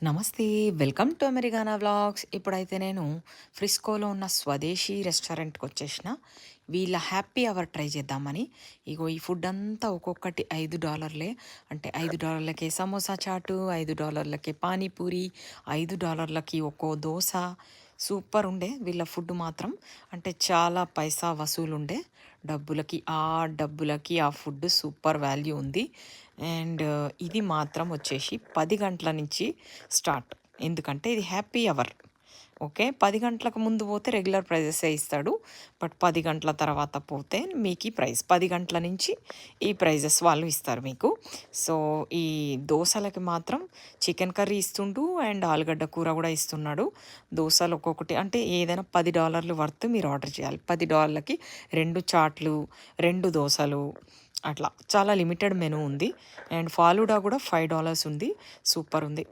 నమస్తే. Welcome to Americana vlogs. ఇప్పుడైతే నేను ఫ్రిస్కోలో ఉన్న స్వదేశీ రెస్టారెంట్‌కొచ్చేసిన. వీళ్ళ హ్యాపీ అవర్ ట్రై చేద్దామని. ఇగో ఈ ఫుడ్ అంతా ఒక్కొక్కటి $5 అంటే $5కే సమోసా చాటు, $5కే పానీపూరి, $5కి ఒక్కో దోస. సూపర్ ఉండే వీళ్ళ ఫుడ్ మాత్రం. అంటే చాలా పైసా వసూలుండే. డబ్బులకి ఆ ఫుడ్ సూపర్ వాల్యూ ఉంది. అండ్ ఇది మాత్రం వచ్చేసి 10 గంటల నుంచి స్టార్ట్. ఎందుకంటే ఇది హ్యాపీ అవర్. ఓకే. 10 గంటలకు ముందు పోతే రెగ్యులర్ ప్రైజెసే ఇస్తాడు. బట్ 10 గంటల తర్వాత పోతే మీకు ఈ ప్రైస్ 10 గంటల నుంచి ఈ ప్రైజెస్ వాళ్ళు ఇస్తారు మీకు. సో, ఈ దోసలకి మాత్రం చికెన్ కర్రీ ఇస్తుండు అండ్ ఆలుగడ్డ కూర కూడా ఇస్తున్నాడు. దోసలు ఒక్కొక్కటి అంటే ఏదైనా $10 వర్త్ మీరు ఆర్డర్ చేయాలి. $10కి 2 చాట్లు, 2 దోసలు అట్లా. చాలా లిమిటెడ్ మెనూ ఉంది. అండ్ ఫాలూడా కూడా $5 ఉంది. సూపర్ ఉంది.